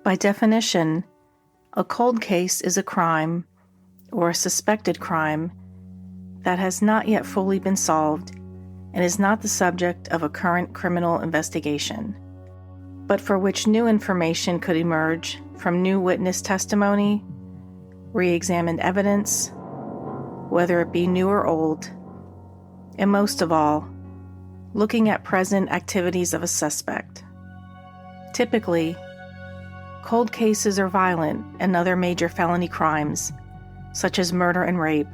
By definition, a cold case is a crime, or a suspected crime, that has not yet fully been solved and is not the subject of a current criminal investigation, but for which new information could emerge from new witness testimony, re-examined evidence, whether it be new or old, and most of all, looking at present activities of a suspect. Typically, cold cases are violent and other major felony crimes, such as murder and rape,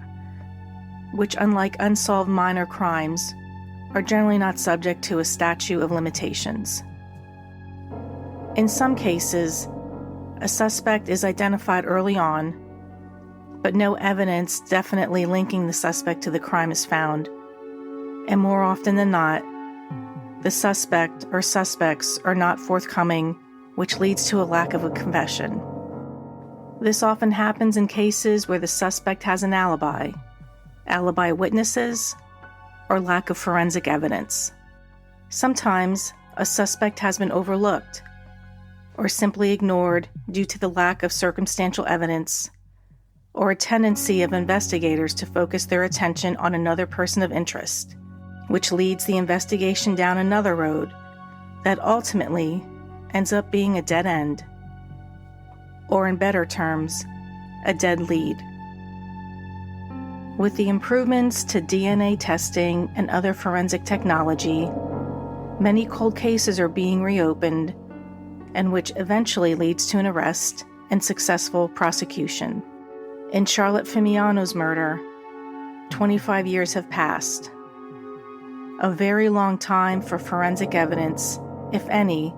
which, unlike unsolved minor crimes, are generally not subject to a statute of limitations. In some cases, a suspect is identified early on, but no evidence definitely linking the suspect to the crime is found, and more often than not, the suspect or suspects are not forthcoming, which leads to a lack of a confession. This often happens in cases where the suspect has an alibi witnesses, or lack of forensic evidence. Sometimes a suspect has been overlooked or simply ignored due to the lack of circumstantial evidence or a tendency of investigators to focus their attention on another person of interest, which leads the investigation down another road that ultimately ends up being a dead end, or in better terms, a dead lead. With the improvements to DNA testing and other forensic technology, many cold cases are being reopened, and which eventually leads to an arrest and successful prosecution. In Charlotte Fimiano's murder, 25 years have passed. A very long time for forensic evidence, if any,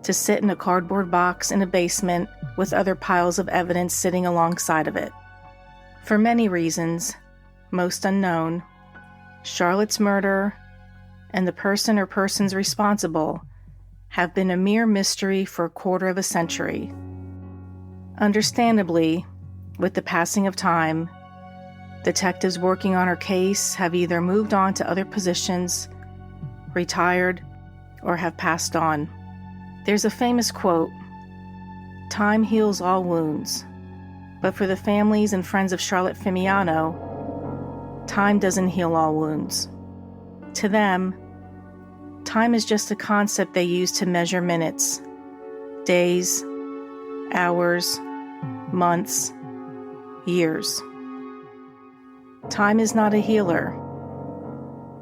to sit in a cardboard box in a basement with other piles of evidence sitting alongside of it. For many reasons, most unknown, Charlotte's murder and the person or persons responsible have been a mere mystery for a quarter of a century. Understandably, with the passing of time, detectives working on her case have either moved on to other positions, retired, or have passed on. There's a famous quote, "Time heals all wounds." But for the families and friends of Charlotte Fimiano, time doesn't heal all wounds. To them, time is just a concept they use to measure minutes, days, hours, months, years. Time is not a healer.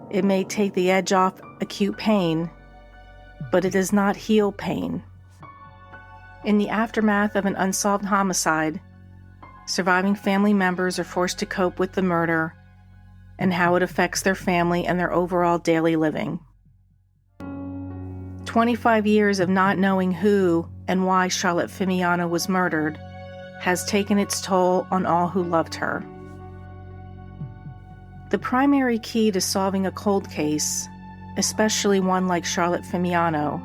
It may take the edge off acute pain, but it does not heal pain. In the aftermath of an unsolved homicide, surviving family members are forced to cope with the murder and how it affects their family and their overall daily living. 25 years of not knowing who and why Charlotte Fimiano was murdered has taken its toll on all who loved her. The primary key to solving a cold case, especially one like Charlotte Fimiano,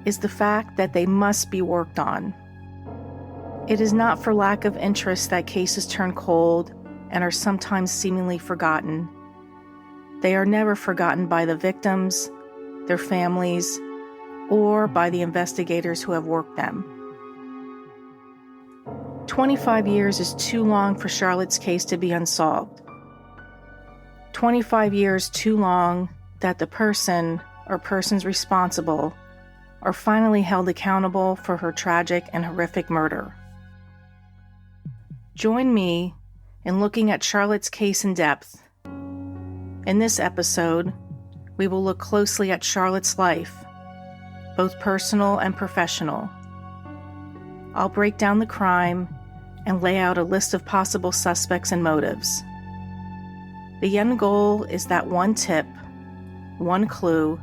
is the fact that they must be worked on. It is not for lack of interest that cases turn cold and are sometimes seemingly forgotten. They are never forgotten by the victims, their families, or by the investigators who have worked them. 25 years is too long for Charlotte's case to be unsolved. 25 years too long that the person or persons responsible are finally held accountable for her tragic and horrific murder. Join me in looking at Charlotte's case in depth. In this episode, we will look closely at Charlotte's life, both personal and professional. I'll break down the crime and lay out a list of possible suspects and motives. The end goal is that one tip, one clue,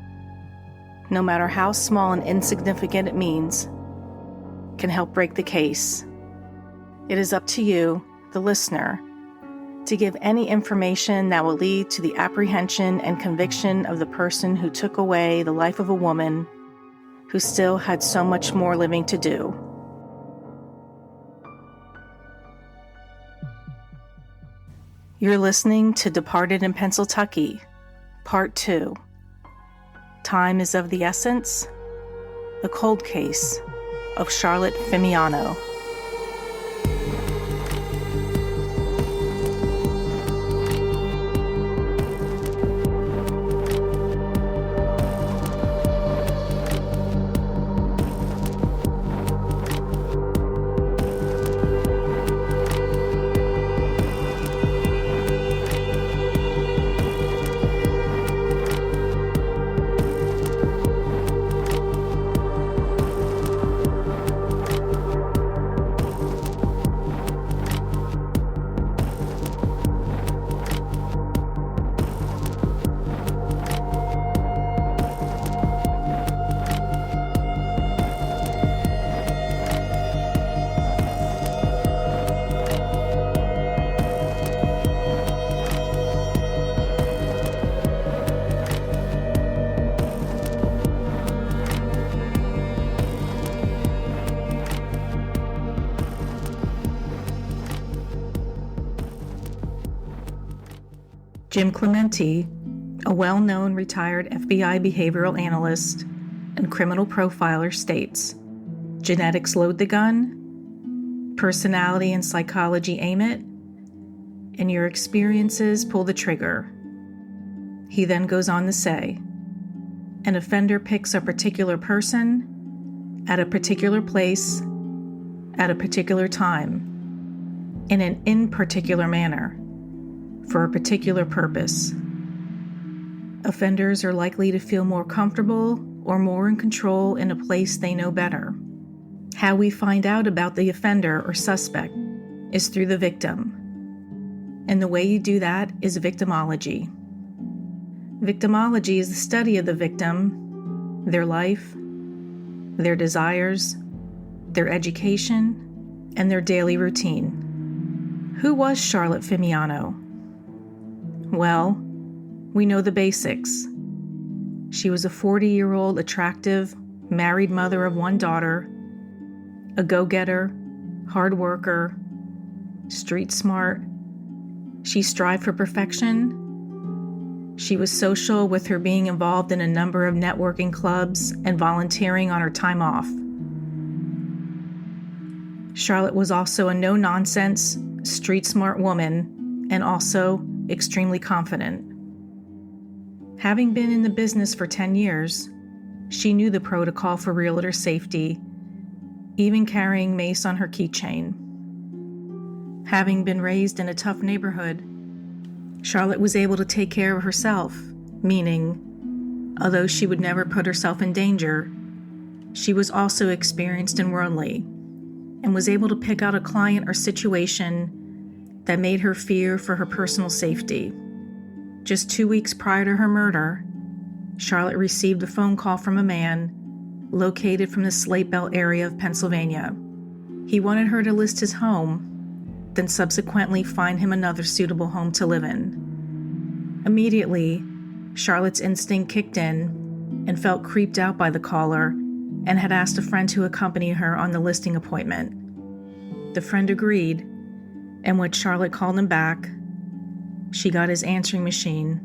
no matter how small and insignificant it means, can help break the case. It is up to you, the listener, to give any information that will lead to the apprehension and conviction of the person who took away the life of a woman who still had so much more living to do. You're listening to Departed in Pennsyltucky, Part 2. Time is of the essence, the cold case, of Charlotte Fimiano. Jim Clementi, a well-known retired FBI behavioral analyst and criminal profiler, states, genetics load the gun, personality and psychology aim it, and your experiences pull the trigger. He then goes on to say, an offender picks a particular person at a particular place at a particular time in an in particular manner for a particular purpose. Offenders are likely to feel more comfortable or more in control in a place they know better. How we find out about the offender or suspect is through the victim. And the way you do that is victimology. Victimology is the study of the victim, their life, their desires, their education, and their daily routine. Who was Charlotte Fimiano? Well, we know the basics. She was a 40-year-old attractive, married mother of one daughter, a go-getter, hard worker, street smart. She strived for perfection. She was social, with her being involved in a number of networking clubs and volunteering on her time off. Charlotte was also a no-nonsense, street-smart woman, and also extremely confident. Having been in the business for 10 years, she knew the protocol for realtor safety, even carrying mace on her keychain. Having been raised in a tough neighborhood, Charlotte was able to take care of herself, meaning, although she would never put herself in danger, she was also experienced and worldly, and was able to pick out a client or situation that made her fear for her personal safety. Just 2 weeks prior to her murder, Charlotte received a phone call from a man located from the Slate Belt area of Pennsylvania. He wanted her to list his home, then subsequently find him another suitable home to live in. Immediately, Charlotte's instinct kicked in and felt creeped out by the caller and had asked a friend to accompany her on the listing appointment. The friend agreed, and when Charlotte called him back, she got his answering machine,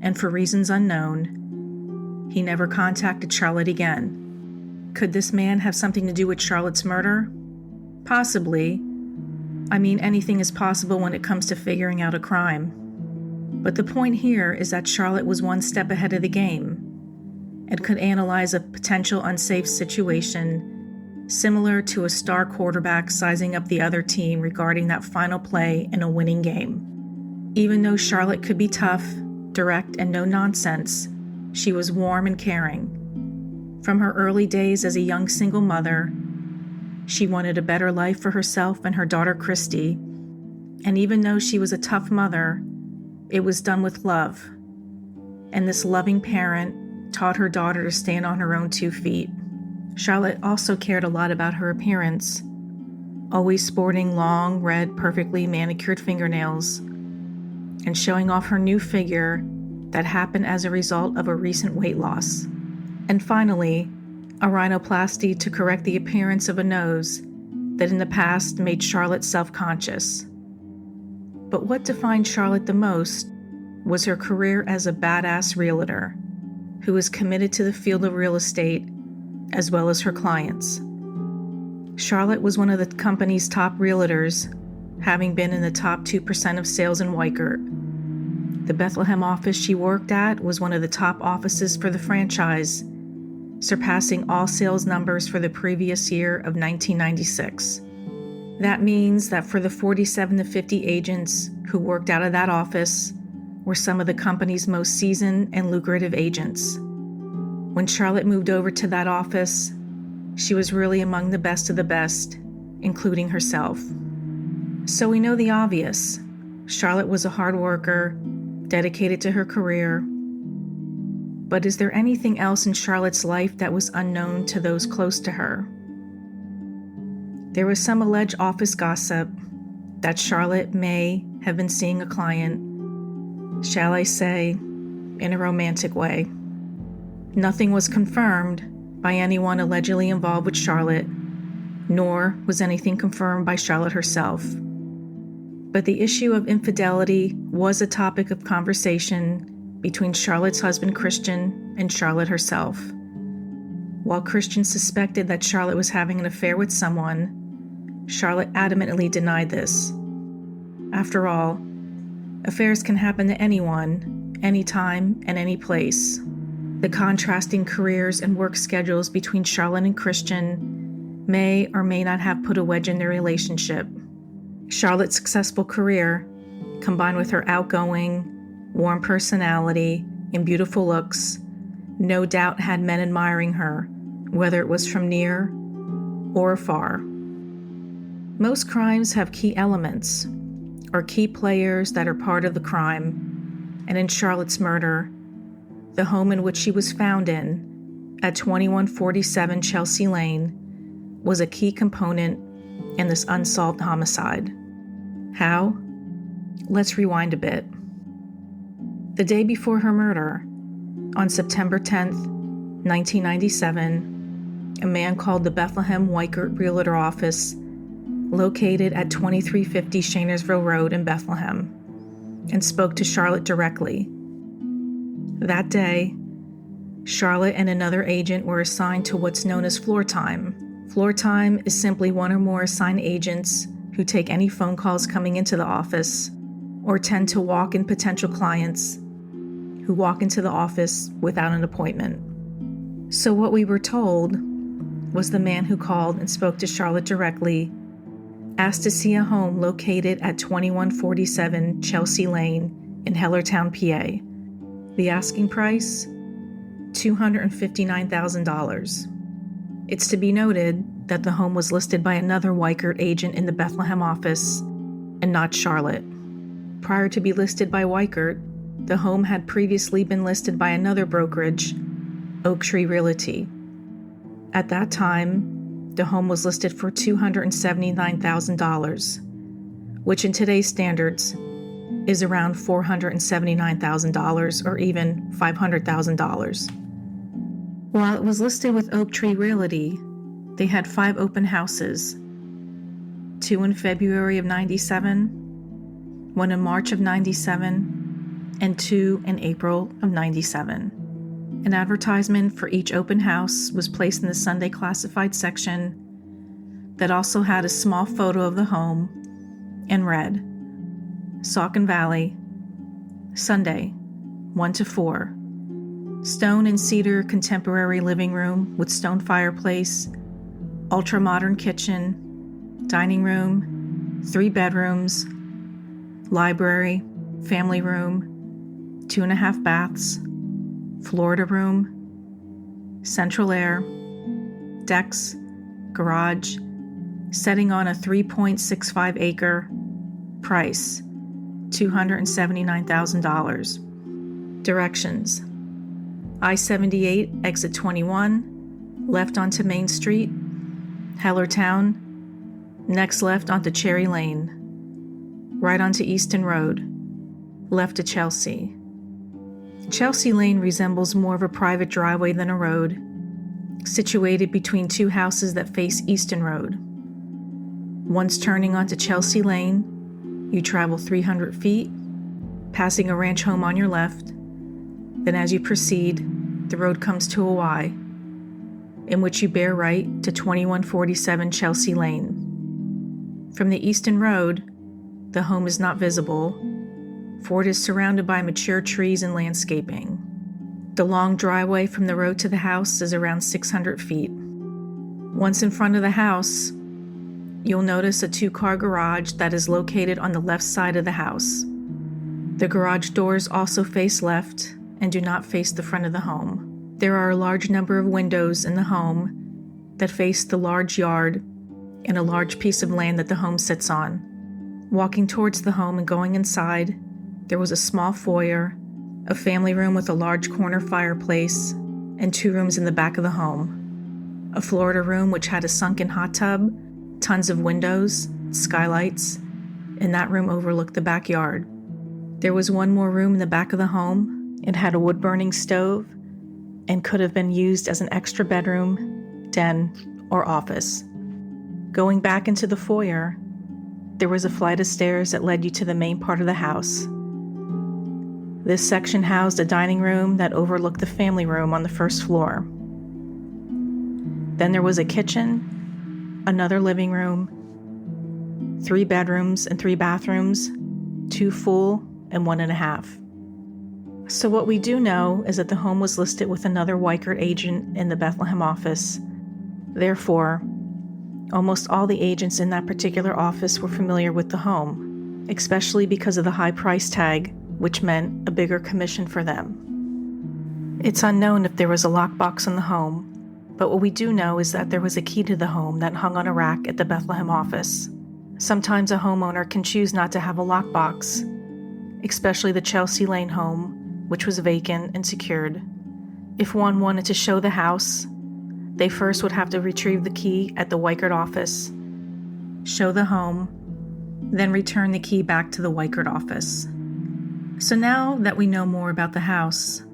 and for reasons unknown, he never contacted Charlotte again. Could this man have something to do with Charlotte's murder? Possibly. I mean, anything is possible when it comes to figuring out a crime. But the point here is that Charlotte was one step ahead of the game and could analyze a potential unsafe situation similar to a star quarterback sizing up the other team regarding that final play in a winning game. Even though Charlotte could be tough, direct, and no nonsense, she was warm and caring. From her early days as a young single mother, she wanted a better life for herself and her daughter Christy, and even though she was a tough mother, it was done with love. And this loving parent taught her daughter to stand on her own 2 feet. Charlotte also cared a lot about her appearance, always sporting long, red, perfectly manicured fingernails, and showing off her new figure that happened as a result of a recent weight loss. And finally, a rhinoplasty to correct the appearance of a nose that in the past made Charlotte self-conscious. But what defined Charlotte the most was her career as a badass realtor who was committed to the field of real estate as well as her clients. Charlotte was one of the company's top realtors, having been in the top 2% of sales in Weikert. The Bethlehem office she worked at was one of the top offices for the franchise, surpassing all sales numbers for the previous year of 1996. That means that for the 47 to 50 agents who worked out of that office were some of the company's most seasoned and lucrative agents. When Charlotte moved over to that office, she was really among the best of the best, including herself. So we know the obvious. Charlotte was a hard worker, dedicated to her career. But is there anything else in Charlotte's life that was unknown to those close to her? There was some alleged office gossip that Charlotte may have been seeing a client, shall I say, in a romantic way. Nothing was confirmed by anyone allegedly involved with Charlotte, nor was anything confirmed by Charlotte herself. But the issue of infidelity was a topic of conversation between Charlotte's husband Christian and Charlotte herself. While Christian suspected that Charlotte was having an affair with someone, Charlotte adamantly denied this. After all, affairs can happen to anyone, anytime, and any place. The contrasting careers and work schedules between Charlotte and Christian may or may not have put a wedge in their relationship. Charlotte's successful career, combined with her outgoing, warm personality and beautiful looks, no doubt had men admiring her, whether it was from near or afar. Most crimes have key elements, or key players that are part of the crime, and in Charlotte's murder, the home in which she was found in, at 2147 Chelsea Lane, was a key component in this unsolved homicide. How? Let's rewind a bit. The day before her murder, on September 10th, 1997, a man called the Bethlehem Weikert Realtor Office, located at 2350 Shainersville Road in Bethlehem, and spoke to Charlotte directly. That day, Charlotte and another agent were assigned to what's known as floor time. Floor time is simply one or more assigned agents who take any phone calls coming into the office or tend to walk in potential clients who walk into the office without an appointment. So what we were told was the man who called and spoke to Charlotte directly asked to see a home located at 2147 Chelsea Lane in Hellertown, PA. The asking price? $259,000. It's to be noted that the home was listed by another Weikert agent in the Bethlehem office and not Charlotte. Prior to be listed by Weikert, the home had previously been listed by another brokerage, Oak Tree Realty. At that time, the home was listed for $279,000, which in today's standards is around $479,000 or even $500,000. While it was listed with Oak Tree Realty, they had 5 open houses, 2 in February of 97, 1 in March of 97, and 2 in April of 97. An advertisement for each open house was placed in the Sunday classified section that also had a small photo of the home and read, Saucon Valley, Sunday, 1 to 4. Stone and cedar contemporary living room with stone fireplace, ultra-modern kitchen, dining room, 3 bedrooms, library, family room, 2.5 baths, Florida room, central air, decks, garage, setting on a 3.65 acre, price, $279,000. Directions: I-78, exit 21, left onto Main Street, Hellertown, next left onto Cherry Lane, right onto Easton Road, left to Chelsea. Chelsea Lane resembles more of a private driveway than a road, situated between 2 houses that face Easton Road. Once turning onto Chelsea Lane, you travel 300 feet, passing a ranch home on your left. Then as you proceed, the road comes to a Y. in which you bear right to 2147 Chelsea Lane. From the Easton Road, the home is not visible, for it is surrounded by mature trees and landscaping. The long driveway from the road to the house is around 600 feet. Once in front of the house, you'll notice a 2-car garage that is located on the left side of the house. The garage doors also face left and do not face the front of the home. There are a large number of windows in the home that face the large yard and a large piece of land that the home sits on. Walking towards the home and going inside, there was a small foyer, a family room with a large corner fireplace, and 2 rooms in the back of the home. A Florida room which had a sunken hot tub, tons of windows, skylights, and that room overlooked the backyard. There was one more room in the back of the home. It had a wood-burning stove and could have been used as an extra bedroom, den, or office. Going back into the foyer, there was a flight of stairs that led you to the main part of the house. This section housed a dining room that overlooked the family room on the first floor. Then there was a kitchen, another living room, 3 bedrooms and 3 bathrooms, 2 full and 1.5. So what we do know is that the home was listed with another Weichert agent in the Bethlehem office. Therefore, almost all the agents in that particular office were familiar with the home, especially because of the high price tag, which meant a bigger commission for them. It's unknown if there was a lockbox in the home, but what we do know is that there was a key to the home that hung on a rack at the Bethlehem office. Sometimes a homeowner can choose not to have a lockbox, especially the Chelsea Lane home, which was vacant and secured. If one wanted to show the house, they first would have to retrieve the key at the Weichert office, show the home, then return the key back to the Weichert office. So now that we know more about the house,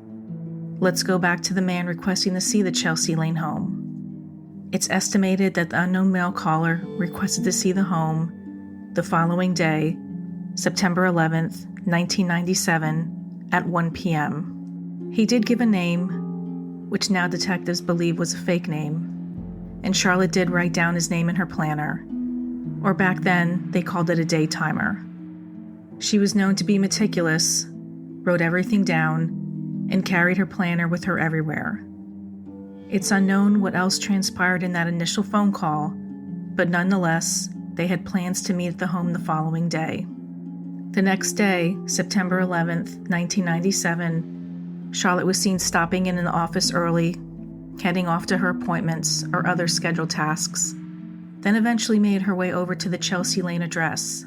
let's go back to the man requesting to see the Chelsea Lane home. It's estimated that the unknown mail caller requested to see the home the following day, September 11th, 1997, at 1 p.m. He did give a name, which now detectives believe was a fake name, and Charlotte did write down his name in her planner, or back then they called it a day timer. She was known to be meticulous, wrote everything down, and carried her planner with her everywhere. It's unknown what else transpired in that initial phone call, but nonetheless, they had plans to meet at the home the following day. The next day, September 11th, 1997, Charlotte was seen stopping in the office early, heading off to her appointments or other scheduled tasks, then eventually made her way over to the Chelsea Lane address.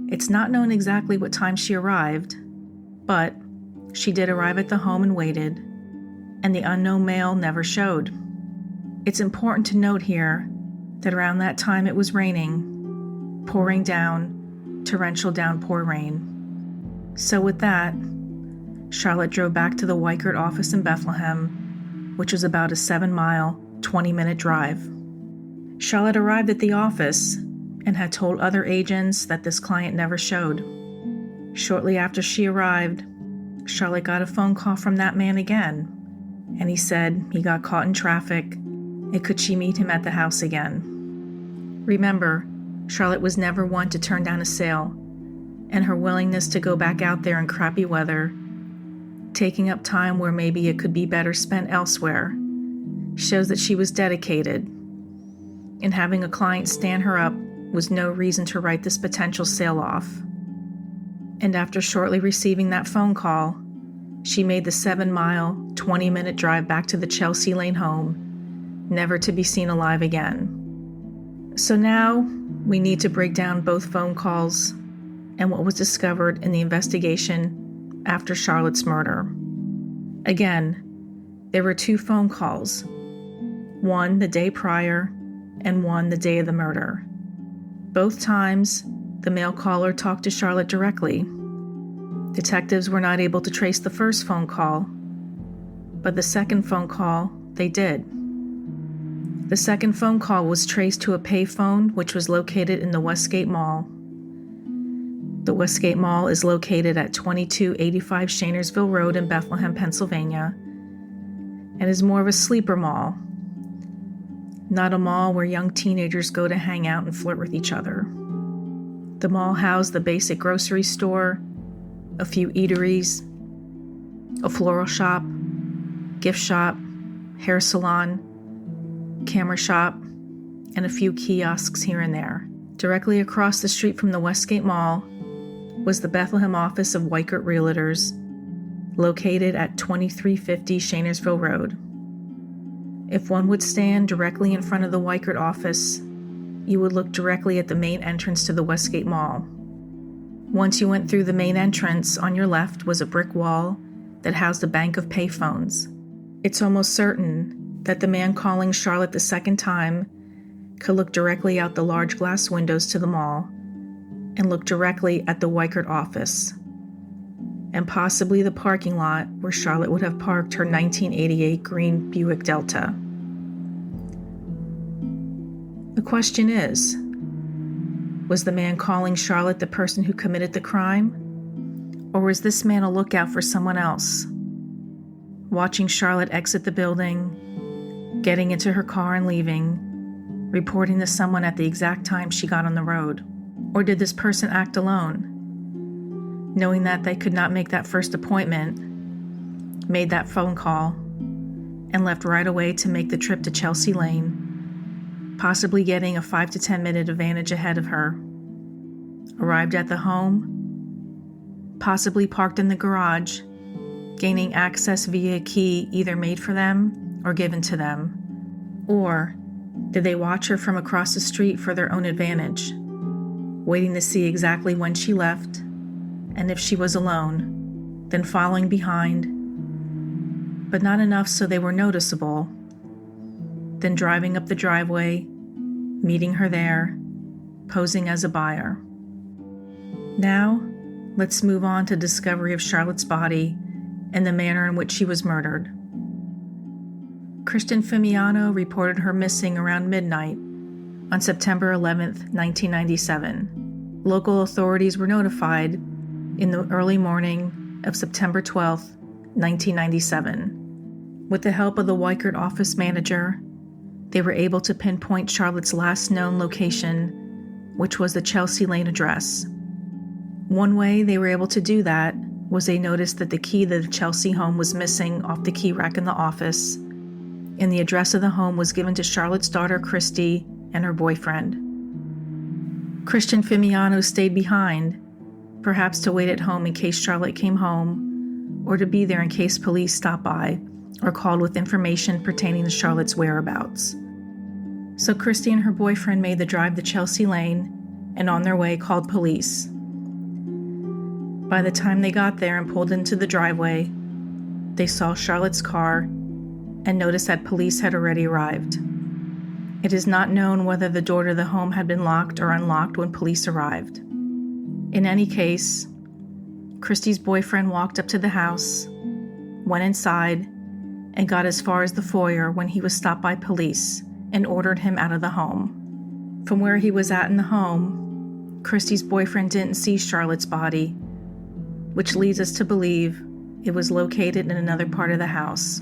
It's not known exactly what time she arrived, but she did arrive at the home and waited, and the unknown male never showed. It's important to note here that around that time it was raining, pouring down, torrential downpour rain. So with that, Charlotte drove back to the Weichert office in Bethlehem, which was about a 7-mile, 20-minute drive. Charlotte arrived at the office and had told other agents that this client never showed. Shortly after she arrived, Charlotte got a phone call from that man again, and he said he got caught in traffic and could she meet him at the house again. Remember, Charlotte was never one to turn down a sale, and her willingness to go back out there in crappy weather, taking up time where maybe it could be better spent elsewhere, shows that she was dedicated, and having a client stand her up was no reason to write this potential sale off. And after shortly receiving that phone call, she made the 7-mile, 20-minute drive back to the Chelsea Lane home, never to be seen alive again. So now we need to break down both phone calls and what was discovered in the investigation after Charlotte's murder. Again, there were 2 phone calls, one the day prior and one the day of the murder. Both times, the mail caller talked to Charlotte directly. Detectives were not able to trace the first phone call, but the second phone call, they did. The second phone call was traced to a payphone which was located in the Westgate Mall. The Westgate Mall is located at 2285 Shainersville Road in Bethlehem, Pennsylvania, and is more of a sleeper mall. not a mall where young teenagers go to hang out and flirt with each other. The mall housed the basic grocery store, a few eateries, a floral shop, gift shop, hair salon, camera shop, and a few kiosks here and there. Directly across the street from the Westgate Mall was the Bethlehem office of Weichert Realtors, located at 2350 Shainersville Road. If one would stand directly in front of the Weichert office, you would look directly at the main entrance to the Westgate Mall. Once you went through the main entrance, on your left was a brick wall that housed a bank of payphones. It's almost certain that the man calling Charlotte the second time could look directly out the large glass windows to the mall and look directly at the Weichert office, and possibly the parking lot where Charlotte would have parked her 1988 green Buick Delta. The question is, was the man calling Charlotte the person who committed the crime? Or was this man a lookout for someone else, watching Charlotte exit the building, getting into her car and leaving, reporting to someone at the exact time she got on the road? Or did this person act alone, knowing that they could not make that first appointment, made that phone call, and left right away to make the trip to Chelsea Lane, possibly getting a 5 to 10 minute advantage ahead of her? Arrived at the home, possibly parked in the garage, gaining access via a key either made for them or given to them? Or did they watch her from across the street for their own advantage, waiting to see exactly when she left, and if she was alone, then following behind, but not enough so they were noticeable, then driving up the driveway, meeting her there, posing as a buyer? Now, let's move on to discovery of Charlotte's body and the manner in which she was murdered. Christian Fimiano reported her missing around midnight on September 11, 1997. Local authorities were notified in the early morning of September 12, 1997. With the help of the Weichert office manager, they were able to pinpoint Charlotte's last known location, which was the Chelsea Lane address. One way they were able to do that was they noticed that the key to the Chelsea home was missing off the key rack in the office, and the address of the home was given to Charlotte's daughter, Christy, and her boyfriend. Christian Fimiano stayed behind, perhaps to wait at home in case Charlotte came home, or to be there in case police stopped by or called with information pertaining to Charlotte's whereabouts. So Christy and her boyfriend made the drive to Chelsea Lane, and on their way called police. By the time they got there and pulled into the driveway, they saw Charlotte's car and noticed that police had already arrived. It is not known whether the door to the home had been locked or unlocked when police arrived. In any case, Christy's boyfriend walked up to the house, went inside, and got as far as the foyer when he was stopped by police and ordered him out of the home. From where he was at in the home, Christy's boyfriend didn't see Charlotte's body, which leads us to believe it was located in another part of the house.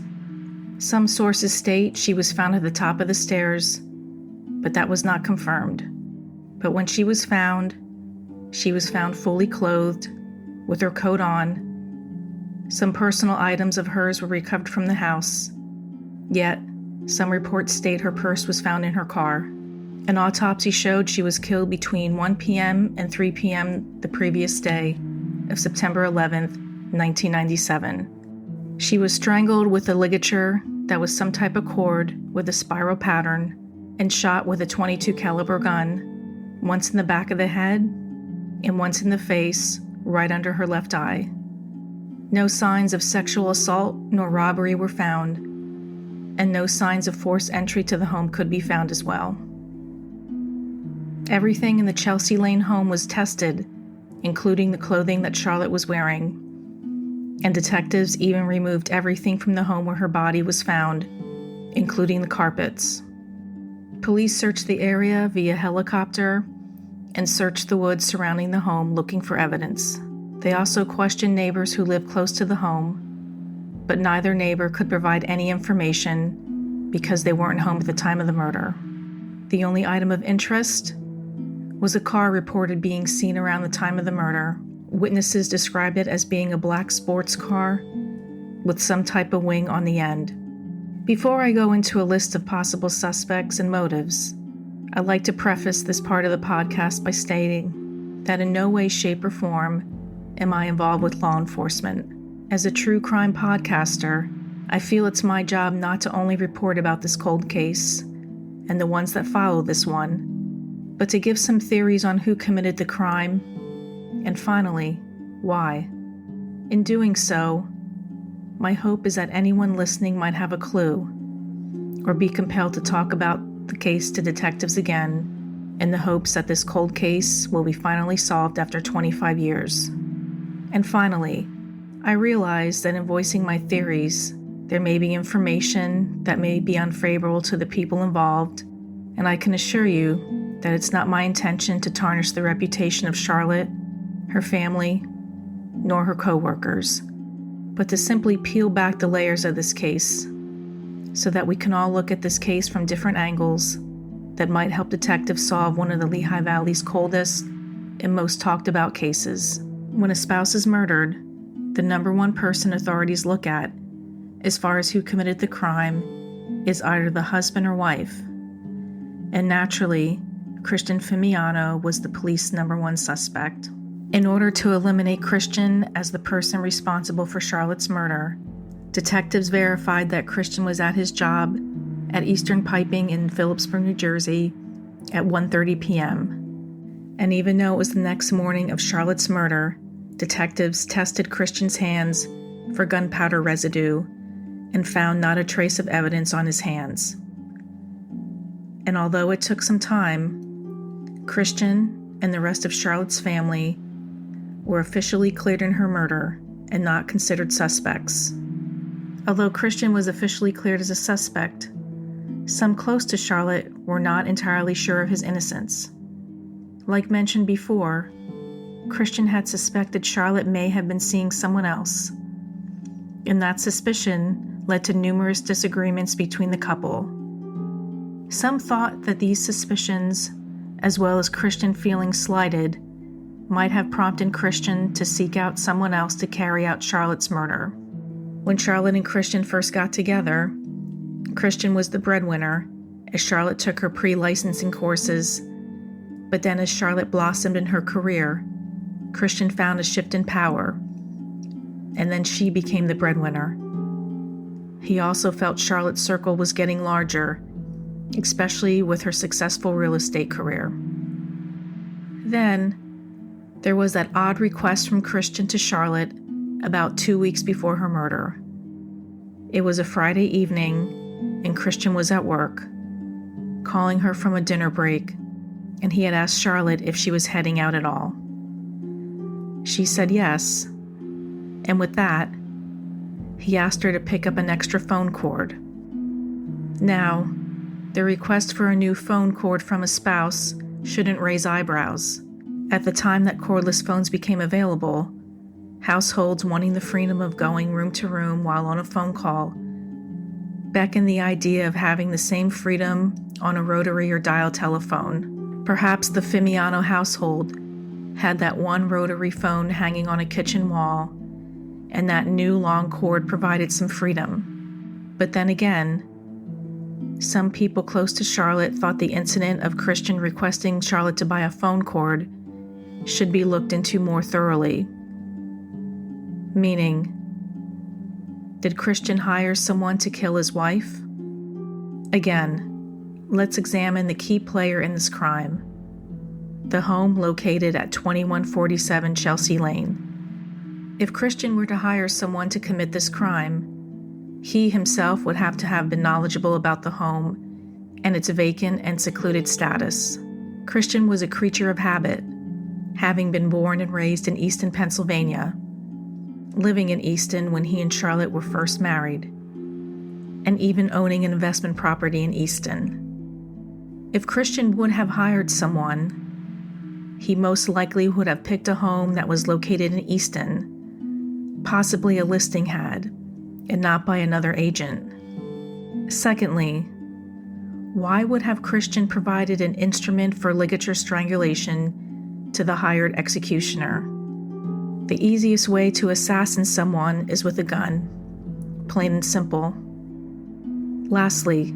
Some sources state she was found at the top of the stairs, but that was not confirmed. But when she was found fully clothed, with her coat on. Some personal items of hers were recovered from the house, yet some reports state her purse was found in her car. An autopsy showed she was killed between 1 p.m. and 3 p.m. the previous day of September 11th, 1997. She was strangled with a ligature that was some type of cord with a spiral pattern and shot with a .22 caliber gun, once in the back of the head and once in the face, right under her left eye. No signs of sexual assault nor robbery were found, and no signs of forced entry to the home could be found as well. Everything in the Chelsea Lane home was tested, including the clothing that Charlotte was wearing, and detectives even removed everything from the home where her body was found, including the carpets. Police searched the area via helicopter and searched the woods surrounding the home looking for evidence. They also questioned neighbors who lived close to the home, but neither neighbor could provide any information because they weren't home at the time of the murder. The only item of interest was a car reported being seen around the time of the murder. Witnesses described it as being a black sports car with some type of wing on the end. Before I go into a list of possible suspects and motives, I'd like to preface this part of the podcast by stating that in no way, shape, or form am I involved with law enforcement. As a true crime podcaster, I feel it's my job not to only report about this cold case and the ones that follow this one, but to give some theories on who committed the crime, and finally, why. In doing so, my hope is that anyone listening might have a clue or be compelled to talk about the case to detectives again in the hopes that this cold case will be finally solved after 25 years. And finally, I realize that in voicing my theories, there may be information that may be unfavorable to the people involved, and I can assure you that it's not my intention to tarnish the reputation of Charlotte, her family, nor her co-workers, but to simply peel back the layers of this case so that we can all look at this case from different angles that might help detectives solve one of the Lehigh Valley's coldest and most talked about cases. When a spouse is murdered, the number one person authorities look at, as far as who committed the crime, is either the husband or wife. And naturally, Christian Fimiano was the police's number one suspect. In order to eliminate Christian as the person responsible for Charlotte's murder, detectives verified that Christian was at his job at Eastern Piping in Phillipsburg, New Jersey at 1:30 p.m. And even though it was the next morning of Charlotte's murder, detectives tested Christian's hands for gunpowder residue and found not a trace of evidence on his hands. And although it took some time, Christian and the rest of Charlotte's family were officially cleared in her murder and not considered suspects. Although Christian was officially cleared as a suspect, some close to Charlotte were not entirely sure of his innocence. Like mentioned before, Christian had suspected Charlotte may have been seeing someone else, and that suspicion led to numerous disagreements between the couple. Some thought that these suspicions, as well as Christian feeling slighted, might have prompted Christian to seek out someone else to carry out Charlotte's murder. When Charlotte and Christian first got together, Christian was the breadwinner, as Charlotte took her pre-licensing courses, but then as Charlotte blossomed in her career, Christian found a shift in power, and then she became the breadwinner. He also felt Charlotte's circle was getting larger, especially with her successful real estate career. Then, there was that odd request from Christian to Charlotte about 2 weeks before her murder. It was a Friday evening, and Christian was at work, calling her from a dinner break, and he had asked Charlotte if she was heading out at all. She said yes, and with that, he asked her to pick up an extra phone cord. Now, the request for a new phone cord from a spouse shouldn't raise eyebrows. At the time that cordless phones became available, households wanting the freedom of going room to room while on a phone call beckoned the idea of having the same freedom on a rotary or dial telephone. Perhaps the Fimiano household had that one rotary phone hanging on a kitchen wall, and that new long cord provided some freedom. But then again, some people close to Charlotte thought the incident of Christian requesting Charlotte to buy a phone cord should be looked into more thoroughly. Meaning, did Christian hire someone to kill his wife? Again, let's examine the key player in this crime: the home located at 2147 Chelsea Lane. If Christian were to hire someone to commit this crime, he himself would have to have been knowledgeable about the home and its vacant and secluded status. Christian was a creature of habit, having been born and raised in Easton, Pennsylvania, living in Easton when he and Charlotte were first married, and even owning an investment property in Easton. If Christian would have hired someone, he most likely would have picked a home that was located in Easton, possibly a listing had, and not by another agent. Secondly, why would have Christian provided an instrument for ligature strangulation to the hired executioner? The easiest way to assassinate someone is with a gun. Plain and simple. Lastly,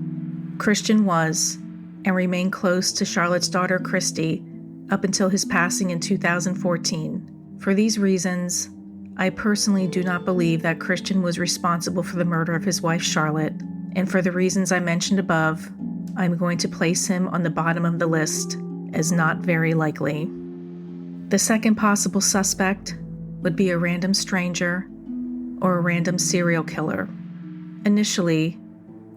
Christian was and remained close to Charlotte's daughter Christy up until his passing in 2014. For these reasons, I personally do not believe that Christian was responsible for the murder of his wife Charlotte, and for the reasons I mentioned above, I'm going to place him on the bottom of the list as not very likely. The second possible suspect would be a random stranger or a random serial killer. Initially,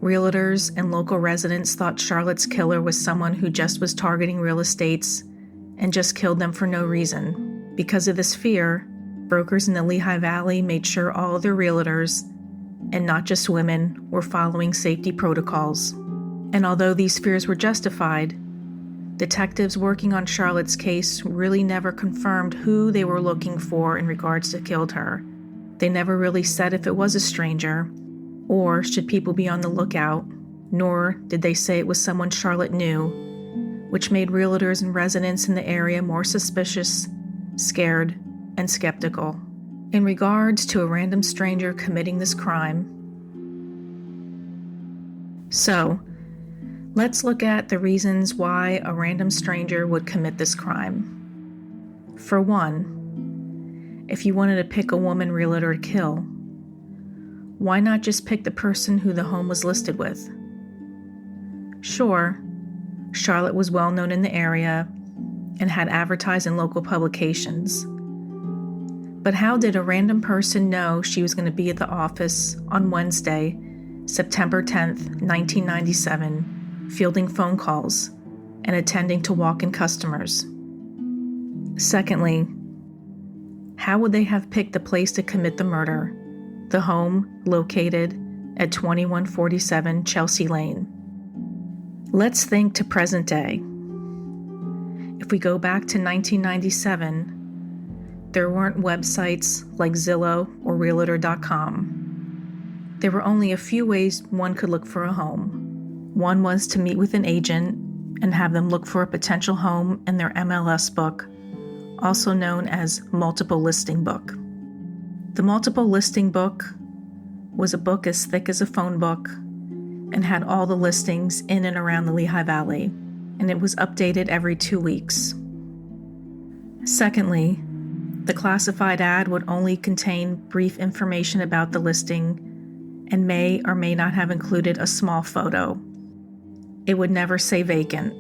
realtors and local residents thought Charlotte's killer was someone who just was targeting real estates and just killed them for no reason. Because of this fear, brokers in the Lehigh Valley made sure all of their realtors, and not just women, were following safety protocols. And although these fears were justified, detectives working on Charlotte's case really never confirmed who they were looking for in regards to killed her. They never really said if it was a stranger, or should people be on the lookout, nor did they say it was someone Charlotte knew, which made realtors and residents in the area more suspicious, scared, and skeptical. In regards to a random stranger committing this crime, so let's look at the reasons why a random stranger would commit this crime. For one, if you wanted to pick a woman realtor to kill, why not just pick the person who the home was listed with? Sure, Charlotte was well known in the area and had advertised in local publications. But how did a random person know she was going to be at the office on Wednesday, September 10th, 1997, fielding phone calls and attending to walk-in customers? Secondly, how would they have picked the place to commit the murder? The home located at 2147 Chelsea Lane. Let's think to present day. If we go back to 1997, there weren't websites like Zillow or Realtor.com. There were only a few ways one could look for a home. One was to meet with an agent and have them look for a potential home in their MLS book, also known as multiple listing book. The multiple listing book was a book as thick as a phone book and had all the listings in and around the Lehigh Valley, and it was updated every 2 weeks. Secondly, the classified ad would only contain brief information about the listing and may or may not have included a small photo. It would never say vacant.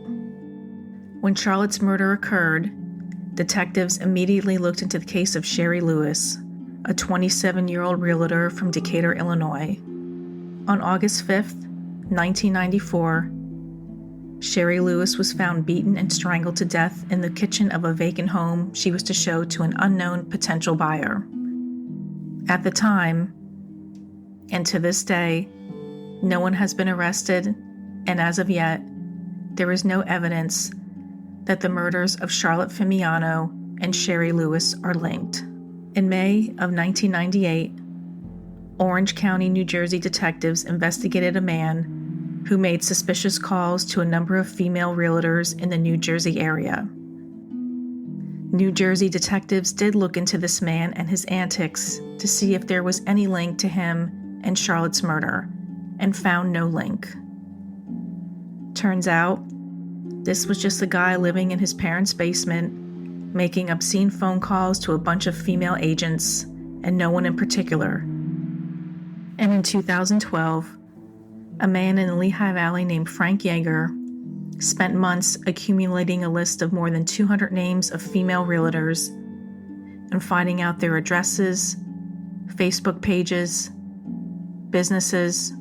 When Charlotte's murder occurred, detectives immediately looked into the case of Sherry Lewis, a 27-year-old realtor from Decatur, Illinois. On August 5th, 1994, Sherry Lewis was found beaten and strangled to death in the kitchen of a vacant home she was to show to an unknown potential buyer. At the time, and to this day, no one has been arrested, and as of yet, there is no evidence that the murders of Charlotte Fimiano and Sherry Lewis are linked. In May of 1998, Orange County, New Jersey detectives investigated a man who made suspicious calls to a number of female realtors in the New Jersey area. New Jersey detectives did look into this man and his antics to see if there was any link to him and Charlotte's murder, and found no link. Turns out, this was just a guy living in his parents' basement, making obscene phone calls to a bunch of female agents and no one in particular. And in 2012, a man in the Lehigh Valley named Frank Yeager spent months accumulating a list of more than 200 names of female realtors and finding out their addresses, Facebook pages, businesses,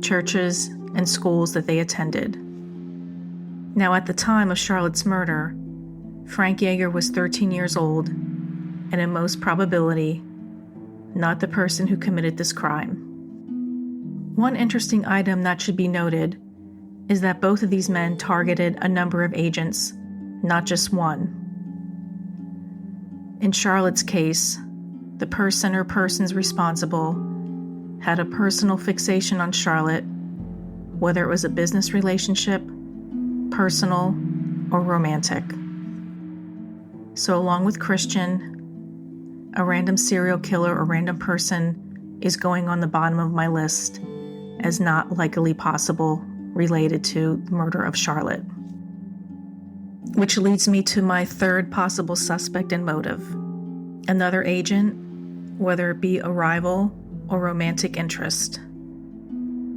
churches, and schools that they attended. Now, at the time of Charlotte's murder, Frank Yeager was 13 years old, and in most probability, not the person who committed this crime. One interesting item that should be noted is that both of these men targeted a number of agents, not just one. In Charlotte's case, the person or persons responsible had a personal fixation on Charlotte whether it was a business relationship, personal, or romantic. So along with Christian, a random serial killer or random person is going on the bottom of my list as not likely possible related to the murder of Charlotte. Which leads me to my third possible suspect and motive. Another agent, whether it be a rival or romantic interest.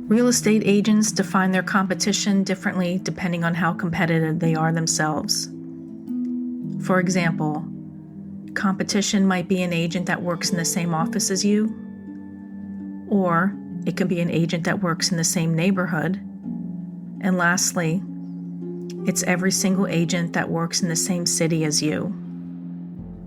Real estate agents define their competition differently depending on how competitive they are themselves. For example, competition might be an agent that works in the same office as you, or it can be an agent that works in the same neighborhood. And lastly, it's every single agent that works in the same city as you.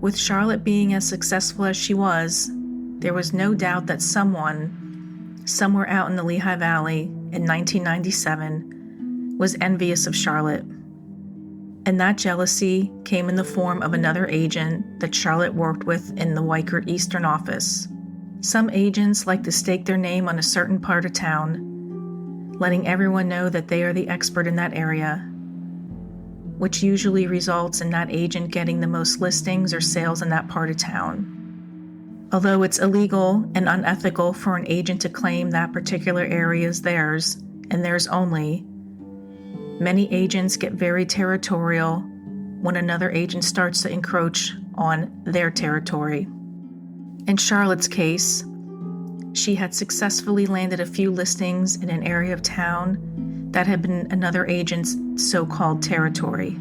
With Charlotte being as successful as she was, there was no doubt that someone, somewhere out in the Lehigh Valley in 1997, was envious of Charlotte. And that jealousy came in the form of another agent that Charlotte worked with in the Weikert Eastern office. Some agents like to stake their name on a certain part of town, letting everyone know that they are the expert in that area, which usually results in that agent getting the most listings or sales in that part of town. Although it's illegal and unethical for an agent to claim that particular area is theirs, and theirs only, many agents get very territorial when another agent starts to encroach on their territory. In Charlotte's case, she had successfully landed a few listings in an area of town that had been another agent's so-called territory.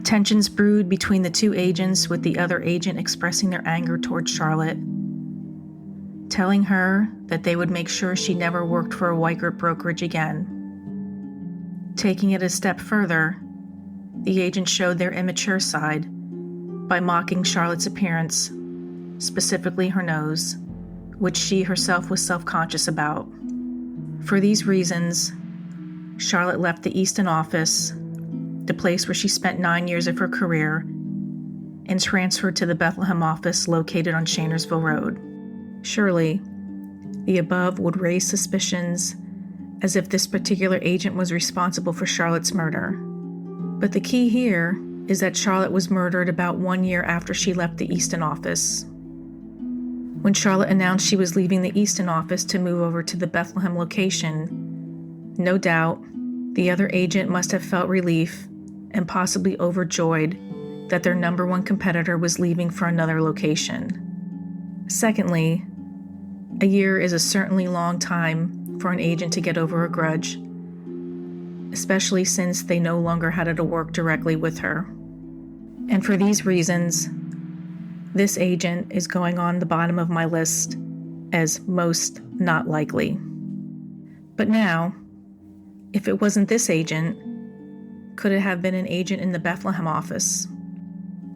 Tensions brewed between the two agents, with the other agent expressing their anger towards Charlotte, telling her that they would make sure she never worked for a Weikert brokerage again. Taking it a step further, the agent showed their immature side by mocking Charlotte's appearance, specifically her nose, which she herself was self-conscious about. For these reasons, Charlotte left the Easton office, the place where she spent 9 years of her career, and transferred to the Bethlehem office located on Shanersville Road. Surely, the above would raise suspicions as if this particular agent was responsible for Charlotte's murder. But the key here is that Charlotte was murdered about 1 year after she left the Easton office. When Charlotte announced she was leaving the Easton office to move over to the Bethlehem location, no doubt, the other agent must have felt relief and possibly overjoyed that their number one competitor was leaving for another location. Secondly, a year is a certainly long time for an agent to get over a grudge, especially since they no longer had to work directly with her. And for these reasons, this agent is going on the bottom of my list as most not likely. But now, if it wasn't this agent, could it have been an agent in the Bethlehem office?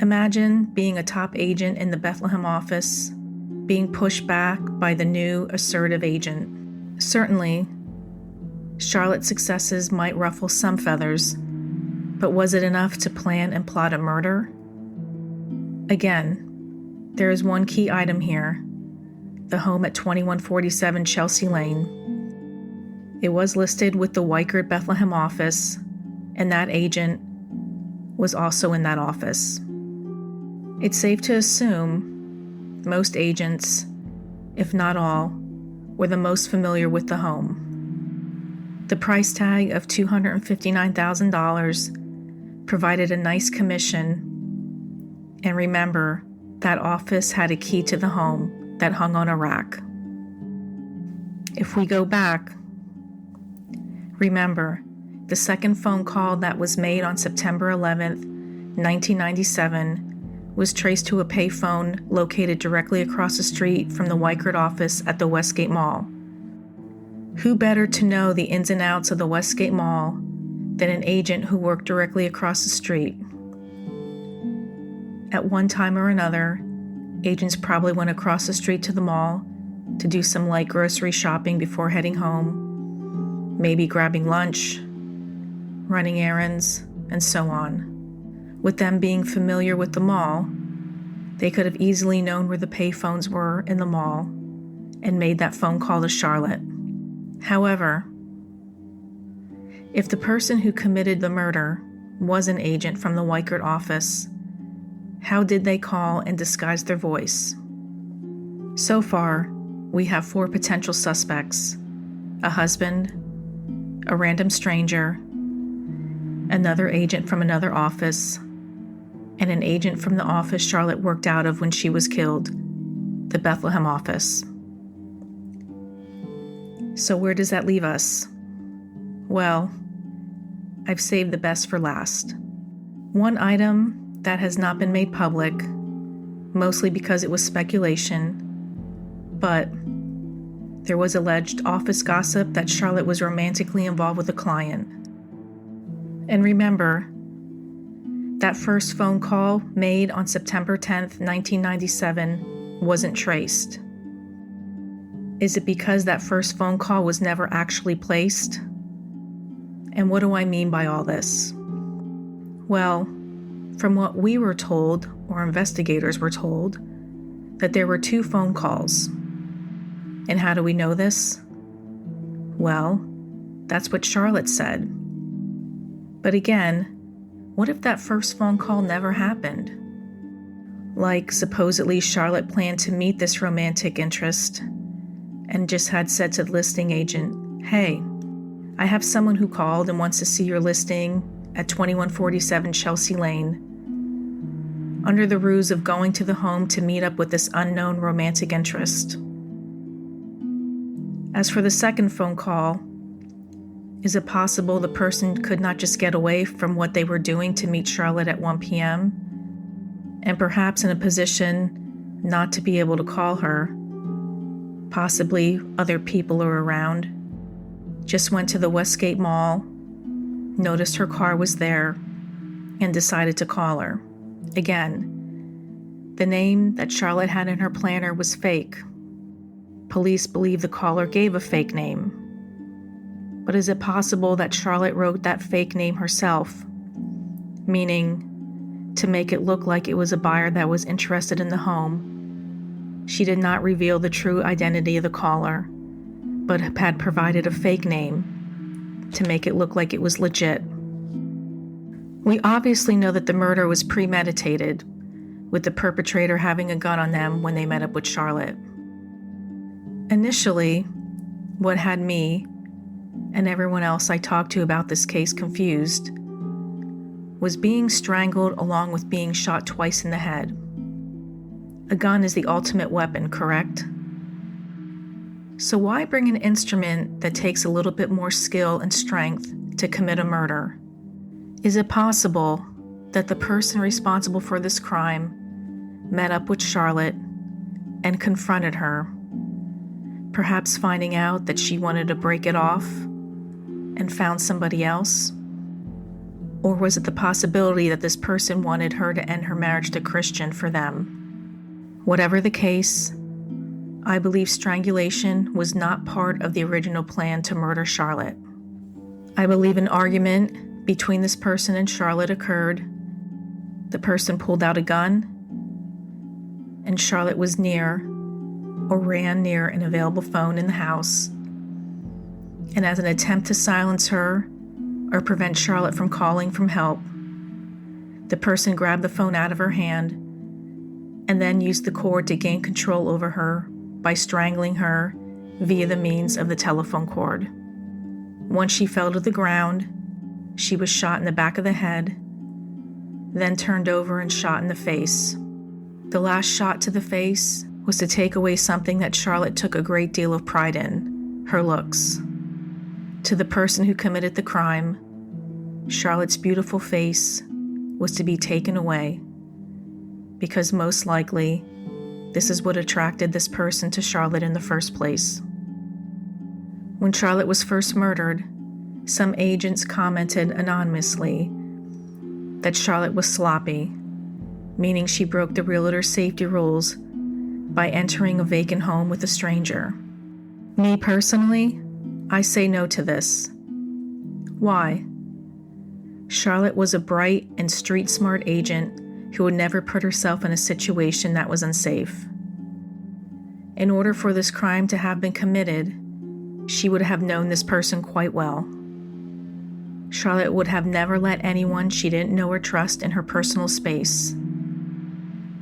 Imagine being a top agent in the Bethlehem office, being pushed back by the new assertive agent. Certainly, Charlotte's successes might ruffle some feathers, but was it enough to plan and plot a murder? Again, there is one key item here: the home at 2147 Chelsea Lane. It was listed with the Weikert Bethlehem office, and that agent was also in that office. It's safe to assume most agents, if not all, were the most familiar with the home. The price tag of $259,000 provided a nice commission, and remember, that office had a key to the home that hung on a rack. If we go back, remember, the second phone call that was made on September 11th, 1997 was traced to a payphone located directly across the street from the Weikert office at the Westgate Mall. Who better to know the ins and outs of the Westgate Mall than an agent who worked directly across the street? At one time or another, agents probably went across the street to the mall to do some light grocery shopping before heading home, maybe grabbing lunch, running errands, and so on. With them being familiar with the mall, they could have easily known where the payphones were in the mall and made that phone call to Charlotte. However, If the person who committed the murder was an agent from the Weichert office, how did they call and disguise their voice? So far, we have 4 potential suspects: a husband, a random stranger, another agent from another office, and an agent from the office Charlotte worked out of when she was killed, the Bethlehem office. So where does that leave us? Well, I've saved the best for last. One item that has not been made public, mostly because it was speculation, but there was alleged office gossip that Charlotte was romantically involved with a client. And remember, that first phone call made on September 10th, 1997 wasn't traced. Is it because that first phone call was never actually placed? And what do I mean by all this? Well, from what we were told, or investigators were told, that there were 2 phone calls. And how do we know this? Well, that's what Charlotte said. But again, what if that first phone call never happened? Like, supposedly Charlotte planned to meet this romantic interest and just had said to the listing agent, "Hey, I have someone who called and wants to see your listing at 2147 Chelsea Lane," under the ruse of going to the home to meet up with this unknown romantic interest. As for the second phone call, is it possible the person could not just get away from what they were doing to meet Charlotte at 1 p.m., and perhaps in a position not to be able to call her, possibly other people are around, just went to the Westgate Mall, noticed her car was there, and decided to call her? Again, the name that Charlotte had in her planner was fake. Police believe the caller gave a fake name. But is it possible that Charlotte wrote that fake name herself, meaning to make it look like it was a buyer that was interested in the home? She did not reveal the true identity of the caller, but had provided a fake name to make it look like it was legit. We obviously know that the murder was premeditated, with the perpetrator having a gun on them when they met up with Charlotte. Initially, what had me and everyone else I talked to about this case confused was being strangled along with being shot twice in the head. A gun is the ultimate weapon, correct? So why bring an instrument that takes a little bit more skill and strength to commit a murder? Is it possible that the person responsible for this crime met up with Charlotte and confronted her, perhaps finding out that she wanted to break it off and found somebody else? Or was it the possibility that this person wanted her to end her marriage to Christian for them? Whatever the case, I believe strangulation was not part of the original plan to murder Charlotte. I believe an argument between this person and Charlotte occurred. The person pulled out a gun, and Charlotte was near or ran near an available phone in the house. And as an attempt to silence her or prevent Charlotte from calling for help, the person grabbed the phone out of her hand and then used the cord to gain control over her by strangling her via the means of the telephone cord. Once she fell to the ground, she was shot in the back of the head, then turned over and shot in the face. The last shot to the face was to take away something that Charlotte took a great deal of pride in, her looks. To the person who committed the crime, Charlotte's beautiful face was to be taken away, because most likely, this is what attracted this person to Charlotte in the first place. When Charlotte was first murdered, some agents commented anonymously that Charlotte was sloppy, meaning she broke the realtor's safety rules by entering a vacant home with a stranger. Me personally, I say no to this. Why? Charlotte was a bright and street-smart agent who would never put herself in a situation that was unsafe. In order for this crime to have been committed, she would have known this person quite well. Charlotte would have never let anyone she didn't know or trust in her personal space.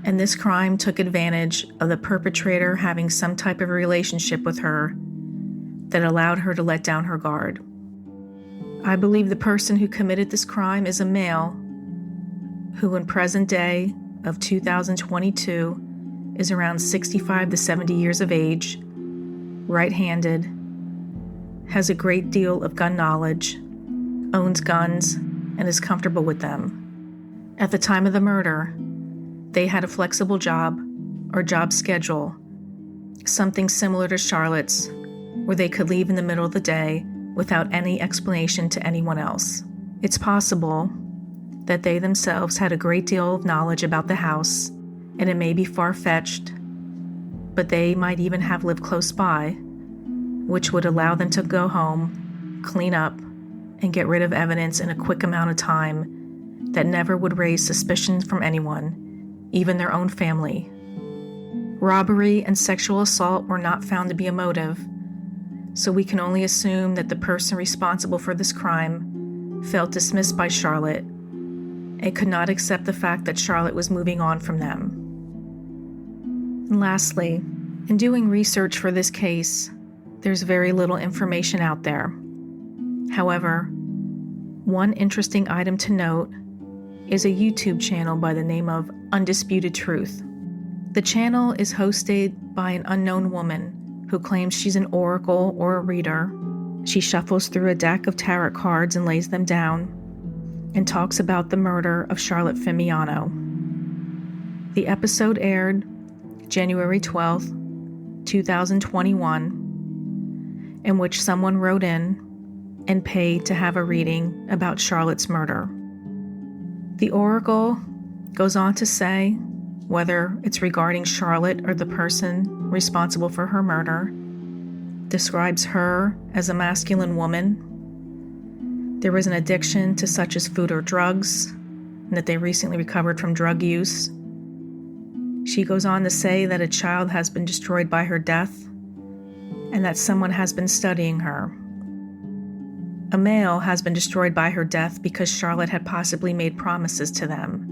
And this crime took advantage of the perpetrator having some type of relationship with her that allowed her to let down her guard. I believe the person who committed this crime is a male who in present day of 2022 is around 65 to 70 years of age, right-handed, has a great deal of gun knowledge, owns guns, and is comfortable with them. At the time of the murder, they had a flexible job or job schedule, something similar to Charlotte's, where they could leave in the middle of the day without any explanation to anyone else. It's possible that they themselves had a great deal of knowledge about the house, and it may be far-fetched, but they might even have lived close by, which would allow them to go home, clean up, and get rid of evidence in a quick amount of time that never would raise suspicion from anyone, even their own family. Robbery and sexual assault were not found to be a motive, so we can only assume that the person responsible for this crime felt dismissed by Charlotte and could not accept the fact that Charlotte was moving on from them. And lastly, in doing research for this case, there's very little information out there. However, one interesting item to note is a YouTube channel by the name of Undisputed Truth. The channel is hosted by an unknown woman who claims she's an oracle or a reader. She shuffles through a deck of tarot cards and lays them down and talks about the murder of Charlotte Fimiano. The episode aired January 12th, 2021, in which someone wrote in and paid to have a reading about Charlotte's murder. The oracle goes on to say, whether it's regarding Charlotte or the person responsible for her murder, describes her as a masculine woman. There was an addiction to such as food or drugs, and that they recently recovered from drug use. She goes on to say that a child has been destroyed by her death, and that someone has been studying her. A male has been destroyed by her death because Charlotte had possibly made promises to them,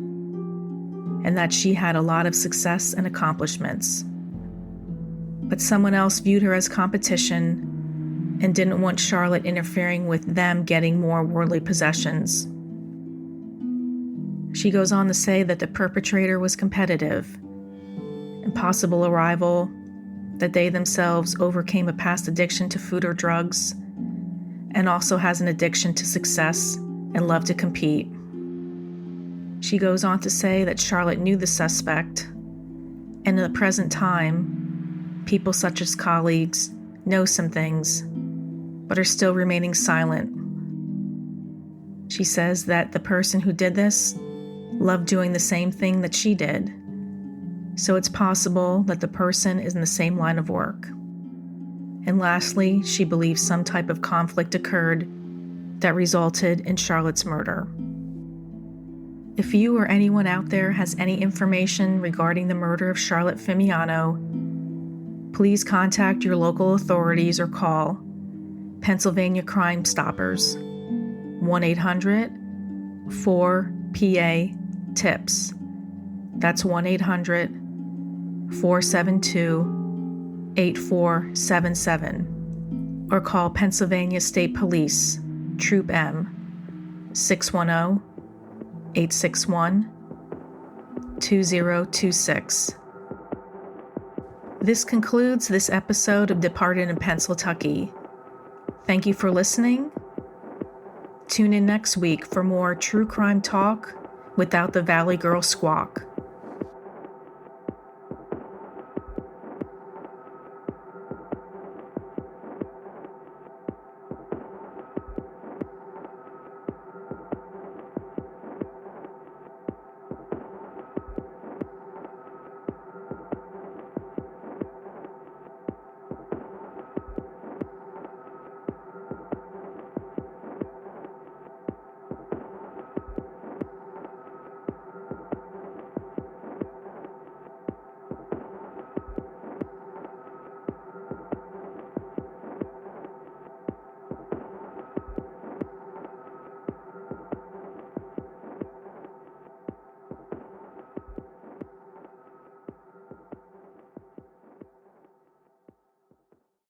and that she had a lot of success and accomplishments. But someone else viewed her as competition and didn't want Charlotte interfering with them getting more worldly possessions. She goes on to say that the perpetrator was competitive, and possible a rival, that they themselves overcame a past addiction to food or drugs, and also has an addiction to success and love to compete. She goes on to say that Charlotte knew the suspect, and in the present time, people such as colleagues know some things, but are still remaining silent. She says that the person who did this loved doing the same thing that she did, so it's possible that the person is in the same line of work. And lastly, she believes some type of conflict occurred that resulted in Charlotte's murder. If you or anyone out there has any information regarding the murder of Charlotte Fimiano, please contact your local authorities or call Pennsylvania Crime Stoppers, 1-800-4PA-TIPS. That's 1-800-472-8477. Or call Pennsylvania State Police, Troop M, 610-861-2026. This concludes this episode of Departed in Pennsyltucky. Thank you for listening. Tune in next week for more true crime talk without the Valley Girl squawk.